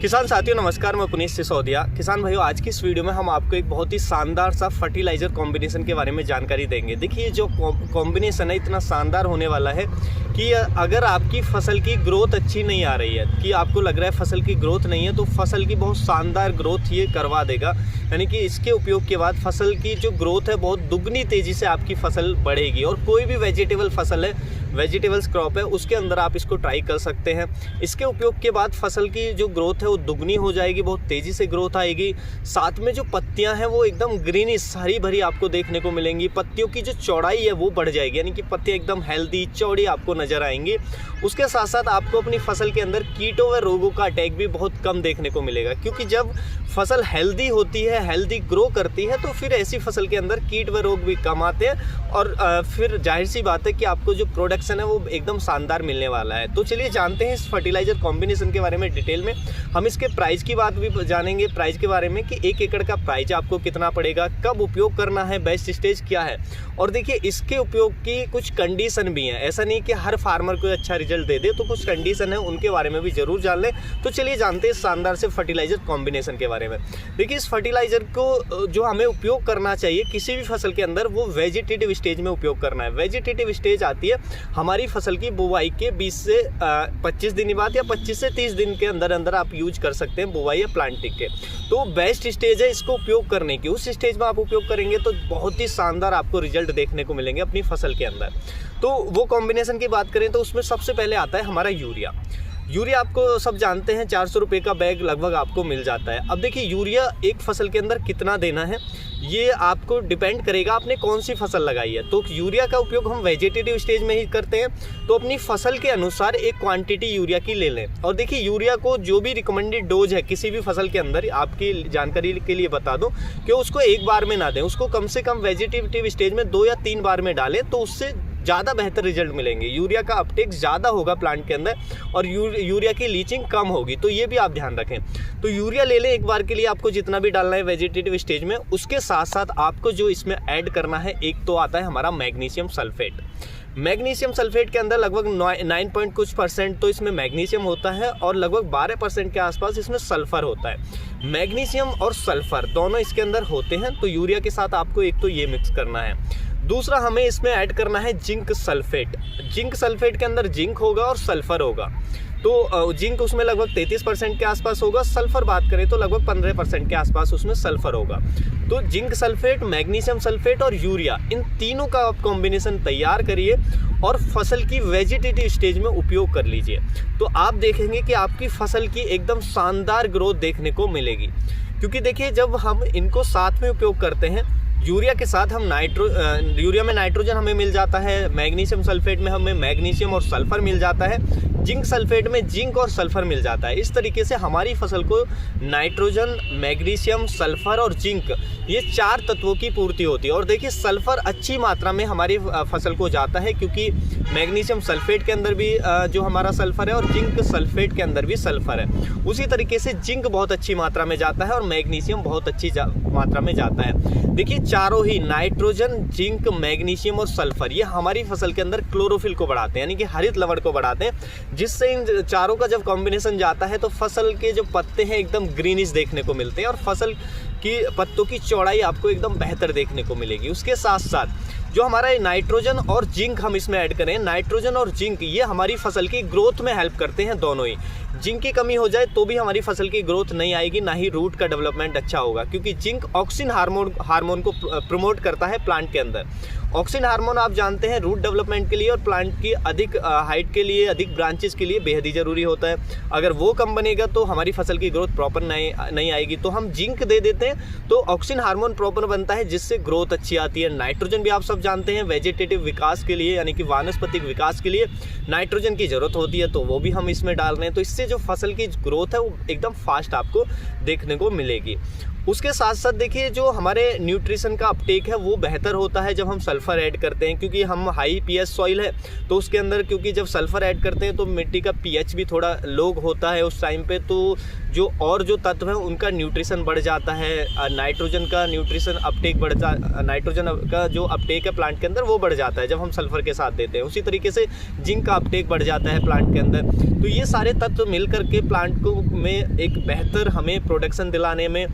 किसान साथियों नमस्कार, मैं पुनीत सिसोदिया। किसान भाइयों, आज की इस वीडियो में हम आपको एक बहुत ही शानदार सा फर्टिलाइजर कॉम्बिनेशन के बारे में जानकारी देंगे। देखिए, जो कॉम्बिनेशन है इतना शानदार होने वाला है कि अगर आपकी फसल की ग्रोथ अच्छी नहीं आ रही है, कि आपको लग रहा है फसल की ग्रोथ नहीं है, तो फसल की बहुत शानदार ग्रोथ ये करवा देगा। यानी कि इसके उपयोग के बाद फसल की जो ग्रोथ है बहुत दुगनी तेज़ी से आपकी फसल बढ़ेगी। और कोई भी वेजिटेबल फसल है, वेजिटेबल्स क्रॉप है, उसके अंदर आप इसको ट्राई कर सकते हैं। इसके उपयोग के बाद फसल की जो ग्रोथ है वो दुगनी हो जाएगी, बहुत तेज़ी से ग्रोथ आएगी। साथ में जो पत्तियां हैं वो एकदम ग्रीनिश हरी भरी आपको देखने को मिलेंगी। पत्तियों की जो चौड़ाई है वो बढ़ जाएगी, यानी कि पत्तियां एकदम हेल्दी चौड़ी आपको नज़र आएंगी। उसके साथ साथ आपको अपनी फसल के अंदर कीटों व रोगों का अटैक भी बहुत कम देखने को मिलेगा, क्योंकि जब फसल हेल्दी होती है, हेल्दी ग्रो करती है, तो फिर ऐसी फसल के अंदर कीट व रोग भी कम आते हैं और फिर जाहिर सी बात है कि आपको जो प्रोडक्शन है वो एकदम शानदार मिलने वाला है। तो चलिए जानते हैं इस फर्टिलाइजर कॉम्बिनेशन के बारे में डिटेल में। हम इसके प्राइस की बात भी जानेंगे, प्राइस के बारे में कि 1 एकड़ का प्राइस आपको कितना पड़ेगा, कब उपयोग करना है, बेस्ट स्टेज क्या है। और देखिए, इसके उपयोग की कुछ कंडीशन भी हैं। ऐसा नहीं कि हर फार्मर को अच्छा रिजल्ट दे दे, तो कुछ कंडीशन है उनके बारे में भी जरूर जान लें। तो चलिए जानते हैं शानदार से फर्टिलाइजर कॉम्बिनेशन के बारे में। देखिए, इस फर्टिलाइजर को जो हमें उपयोग करना चाहिए किसी भी फसल के अंदर, वो वेजिटेटिव स्टेज में उपयोग करना है। वेजिटेटिव स्टेज आती है हमारी फसल की बुवाई के 20 से 25 दिन बाद या 25 से 30 दिन के अंदर अंदर आप यूज कर सकते हैं बुवाई या प्लांटिंग के। तो बेस्ट स्टेज है इसको उपयोग करने की। उस स्टेज में आप उपयोग करेंगे तो बहुत ही शानदार आपको रिजल्ट देखने को मिलेंगे अपनी फसल के अंदर। तो वो कॉम्बिनेशन की बात करें तो उसमें सबसे पहले आता है हमारा यूरिया। यूरिया आपको सब जानते हैं 400 रुपये का बैग लगभग आपको मिल जाता है। अब देखिए, यूरिया एक फसल के अंदर कितना देना है ये आपको डिपेंड करेगा आपने कौन सी फसल लगाई है। तो यूरिया का उपयोग हम वेजिटेटिव स्टेज में ही करते हैं, तो अपनी फसल के अनुसार एक क्वांटिटी यूरिया की ले लें। और देखिए, यूरिया को जो भी रिकमेंडेड डोज है किसी भी फसल के अंदर, आपकी जानकारी के लिए बता दूं कि उसको एक बार में ना दें, उसको कम से कम वेजिटेटिव स्टेज में 2 या 3 बार में डालें, तो उससे ज़्यादा बेहतर रिजल्ट मिलेंगे। यूरिया का अपटेक ज़्यादा होगा प्लांट के अंदर और यूरिया की लीचिंग कम होगी, तो ये भी आप ध्यान रखें। तो यूरिया ले लें एक बार के लिए, आपको जितना भी डालना है वेजिटेटिव स्टेज में। उसके साथ साथ आपको जो इसमें ऐड करना है, एक तो आता है हमारा मैग्नीशियम सल्फेट। मैग्नीशियम सल्फेट के अंदर लगभग 9 कुछ % तो इसमें मैग्नीशियम होता है और लगभग 12% के आसपास इसमें सल्फर होता है। मैग्नीशियम और सल्फर दोनों इसके अंदर होते हैं, तो यूरिया के साथ आपको एक तो ये मिक्स करना है। दूसरा हमें इसमें ऐड करना है जिंक सल्फेट। जिंक सल्फेट के अंदर जिंक होगा और सल्फर होगा। तो जिंक उसमें लगभग 33% के आसपास होगा, सल्फर बात करें तो लगभग 15% के आसपास उसमें सल्फर होगा। तो जिंक सल्फेट, मैग्नीशियम सल्फेट और यूरिया, इन तीनों का आप कॉम्बिनेशन तैयार करिए और फसल की वेजिटेटिव स्टेज में उपयोग कर लीजिए। तो आप देखेंगे कि आपकी फसल की एकदम शानदार ग्रोथ देखने को मिलेगी। क्योंकि देखिए, जब हम इनको साथ में उपयोग करते हैं, यूरिया के साथ हम यूरिया में नाइट्रोजन हमें मिल जाता है, मैग्नीशियम सल्फेट में हमें मैग्नीशियम और सल्फर मिल जाता है, जिंक सल्फेट में जिंक और सल्फर मिल जाता है। इस तरीके से हमारी फसल को नाइट्रोजन, मैग्नीशियम, सल्फर और जिंक, ये 4 तत्वों की पूर्ति होती है। और देखिए, सल्फर अच्छी मात्रा में हमारी फसल को जाता है, क्योंकि मैग्नीशियम सल्फेट के अंदर भी जो हमारा सल्फर है और जिंक सल्फेट के अंदर भी सल्फर है। उसी तरीके से जिंक बहुत अच्छी मात्रा में जाता है और मैग्नीशियम बहुत अच्छी मात्रा में जाता है। देखिए, चारों ही नाइट्रोजन, जिंक, मैग्नीशियम और सल्फर, ये हमारी फसल के अंदर क्लोरोफिल को बढ़ाते हैं, यानी कि हरित लवण को बढ़ाते हैं, जिससे इन चारों का जब कॉम्बिनेशन जाता है तो फसल के जो पत्ते हैं एकदम ग्रीनिश देखने को मिलते हैं और फसल की पत्तों की चौड़ाई आपको एकदम बेहतर देखने को मिलेगी। उसके साथ साथ जो हमारा नाइट्रोजन और जिंक हम इसमें ऐड करें, नाइट्रोजन और जिंक ये हमारी फसल की ग्रोथ में हेल्प करते हैं दोनों ही। जिंक की कमी हो जाए तो भी हमारी फसल की ग्रोथ नहीं आएगी, ना ही रूट का डेवलपमेंट अच्छा होगा, क्योंकि जिंक ऑक्सिन हार्मोन को प्रमोट करता है प्लांट के अंदर। ऑक्सिन हार्मोन आप जानते हैं रूट डेवलपमेंट के लिए और प्लांट की अधिक हाइट के लिए, अधिक ब्रांचेस के लिए बेहद ही ज़रूरी होता है। अगर वो कम बनेगा तो हमारी फसल की ग्रोथ प्रॉपर नहीं आएगी। तो हम जिंक दे देते हैं तो ऑक्सिन हार्मोन प्रॉपर बनता है, जिससे ग्रोथ अच्छी आती है। नाइट्रोजन भी आप सब जानते हैं वेजिटेटिव विकास के लिए, यानी कि वानस्पतिक विकास के लिए नाइट्रोजन की ज़रूरत होती है, तो वो भी हम इसमें डाल रहे हैं। तो इससे जो फसल की ग्रोथ है वो एकदम फास्ट आपको देखने को मिलेगी। उसके साथ साथ देखिए जो हमारे न्यूट्रिशन का अपटेक है वो बेहतर होता है जब हम सल्फ़र ऐड करते हैं, क्योंकि हम हाई पीएच सॉइल है तो उसके अंदर क्योंकि जब सल्फ़र ऐड करते हैं तो मिट्टी का पीएच भी थोड़ा लो होता है उस टाइम पे, तो जो तत्व हैं उनका न्यूट्रिशन बढ़ जाता है, नाइट्रोजन का न्यूट्रिशन अपटेक नाइट्रोजन का जो अपटेक है प्लांट के अंदर वो बढ़ जाता है जब हम सल्फ़र के साथ देते हैं। उसी तरीके से जिंक का अपटेक बढ़ जाता है प्लांट के अंदर। तो ये सारे तत्व मिल करके प्लांट को में एक बेहतर हमें प्रोडक्शन दिलाने में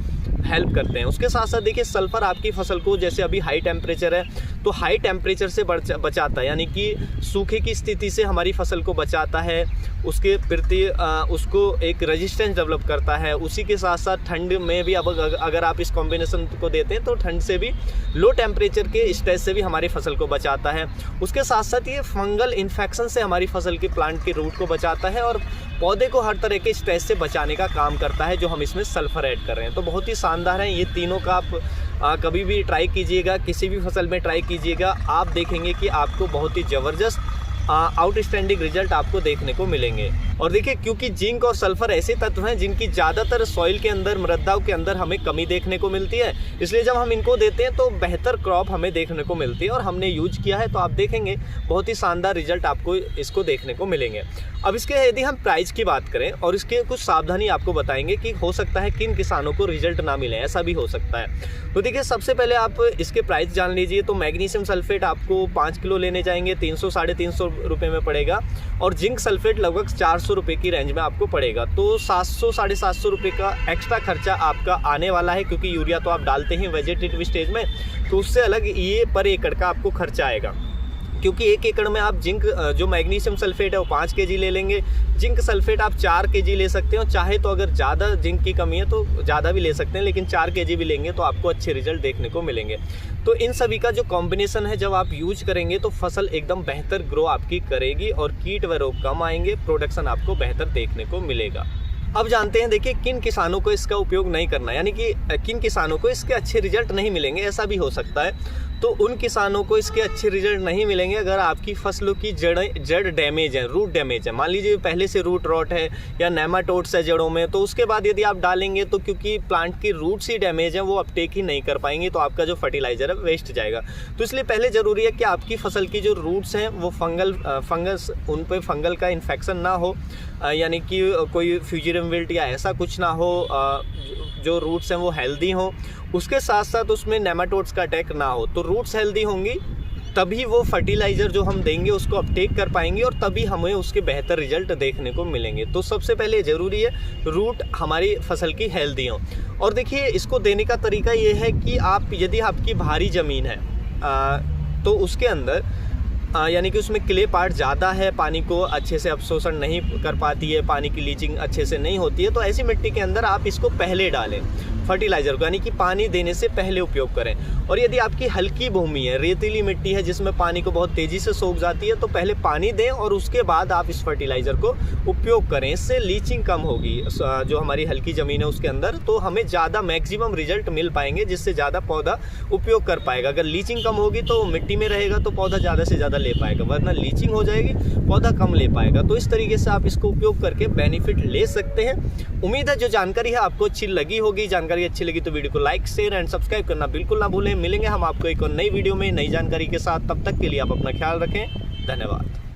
हेल्प करते हैं। उसके साथ साथ देखिए सल्फ़र आपकी फसल को, जैसे अभी हाई टेम्परेचर है तो हाई टेम्परेचर से बचाता है, यानी कि सूखे की स्थिति से हमारी फसल को बचाता है, उसके प्रति उसको एक रेजिस्टेंस डेवलप करता है। उसी के साथ साथ ठंड में भी अब अगर आप इस कॉम्बिनेशन को देते हैं तो ठंड से भी, लो टेम्परेचर के स्ट्रेस से भी हमारी फसल को बचाता है। उसके साथ साथ ये फंगल इन्फेक्शन से हमारी फसल की प्लांट के रूट को बचाता है और पौधे को हर तरह के स्ट्रेस से बचाने का काम करता है जो हम इसमें सल्फ़र ऐड कर रहे हैं। तो बहुत ही शानदार है ये तीनों का। आप कभी भी ट्राई कीजिएगा, किसी भी फसल में ट्राई कीजिएगा, आप देखेंगे कि आपको बहुत ही ज़बरदस्त आउटस्टैंडिंग रिजल्ट आपको देखने को मिलेंगे। और देखिए क्योंकि जिंक और सल्फ़र ऐसे तत्व हैं जिनकी ज़्यादातर सॉइल के अंदर, मृदाओं के अंदर हमें कमी देखने को मिलती है, इसलिए जब हम इनको देते हैं तो बेहतर क्रॉप हमें देखने को मिलती है। और हमने यूज किया है तो आप देखेंगे बहुत ही शानदार रिजल्ट आपको इसको देखने को मिलेंगे। अब इसके यदि हम प्राइस की बात करें और इसके कुछ सावधानी आपको बताएंगे कि हो सकता है किन किसानों को रिजल्ट ना मिले, ऐसा भी हो सकता है। तो देखिए सबसे पहले आप इसके प्राइस जान लीजिए। तो मैग्नीशियम सल्फेट आपको 5 किलो लेने जाएंगे 300 साढ़े 300 रुपये में पड़ेगा, और जिंक सल्फेट लगभग 400 रुपये की रेंज में आपको पड़ेगा। तो 700 साढ़े 700 रुपये का एक्स्ट्रा खर्चा आपका आने वाला है, क्योंकि यूरिया तो आप डालते हैं वेजिटेटिव स्टेज में, तो उससे अलग ये पर एकड़ का आपको खर्चा आएगा। क्योंकि 1 एकड़ में आप जिंक जो मैग्नीशियम सल्फेट है वो 5 केजी ले लेंगे, जिंक सल्फेट आप 4 केजी ले सकते हो, चाहे तो अगर ज़्यादा जिंक की कमी है तो ज़्यादा भी ले सकते हैं, लेकिन 4 केजी भी लेंगे तो आपको अच्छे रिजल्ट देखने को मिलेंगे। तो इन सभी का जो कॉम्बिनेशन है जब आप यूज करेंगे तो फसल एकदम बेहतर ग्रो आपकी करेगी और कीट व रोग कम आएंगे, प्रोडक्शन आपको बेहतर देखने को मिलेगा। अब जानते हैं देखिए किन किसानों को इसका उपयोग नहीं करना, यानी कि किन किसानों को इसके अच्छे रिजल्ट नहीं मिलेंगे, ऐसा भी हो सकता है। तो उन किसानों को इसके अच्छे रिजल्ट नहीं मिलेंगे अगर आपकी फसलों की जड़ डैमेज है, रूट डैमेज है। मान लीजिए पहले से रूट रॉट है या नेमाटोड्स है जड़ों में, तो उसके बाद यदि आप डालेंगे तो क्योंकि प्लांट की रूट्स ही डैमेज है वो अपटेक ही नहीं कर पाएंगे, तो आपका जो फर्टिलाइजर है वेस्ट जाएगा। तो इसलिए पहले ज़रूरी है कि आपकी फसल की जो रूट्स हैं वो फंगस उन पर फंगल का इन्फेक्शन ना हो, यानी कि कोई फ्यूजिरम विल्ट या ऐसा कुछ ना हो, जो रूट्स हैं वो हेल्दी हों। उसके साथ साथ उसमें नेमाटोड्स का अटैक ना हो। तो रूट्स हेल्दी होंगी तभी वो फर्टिलाइज़र जो हम देंगे उसको अपटेक कर पाएंगे और तभी हमें उसके बेहतर रिजल्ट देखने को मिलेंगे। तो सबसे पहले ज़रूरी है रूट हमारी फसल की हेल्दी हो। और देखिए इसको देने का तरीका ये है कि आप यदि आपकी भारी ज़मीन है तो उसके अंदर यानी कि उसमें क्ले पार्ट ज़्यादा है, पानी को अच्छे से अवशोषण नहीं कर पाती है, पानी की लीचिंग अच्छे से नहीं होती है, तो ऐसी मिट्टी के अंदर आप इसको पहले डालें फर्टिलाइज़र को, यानी कि पानी देने से पहले उपयोग करें। और यदि आपकी हल्की भूमि है, रेतीली मिट्टी है जिसमें पानी को बहुत तेज़ी से सोख जाती है, तो पहले पानी दें और उसके बाद आप इस फर्टिलाइज़र को उपयोग करें। इससे लीचिंग कम होगी जो हमारी हल्की ज़मीन है उसके अंदर, तो हमें ज़्यादा मैक्सिमम रिजल्ट मिल पाएंगे, जिससे ज़्यादा पौधा उपयोग कर पाएगा। अगर लीचिंग कम होगी तो मिट्टी में रहेगा तो पौधा ज़्यादा से ज़्यादा ले पाएगा, वरना लीचिंग हो जाएगी पौधा कम ले पाएगा। तो इस तरीके से आप इसको उपयोग करके बेनिफिट ले सकते हैं। उम्मीद है जो जानकारी है आपको अच्छी लगी होगी। जानकारी अच्छी लगी तो वीडियो को लाइक, शेयर एंड सब्सक्राइब करना बिल्कुल ना भूलें। मिलेंगे हम आपको एक और नई वीडियो में नई जानकारी के साथ, तब तक के लिए आप अपना ख्याल रखें। धन्यवाद।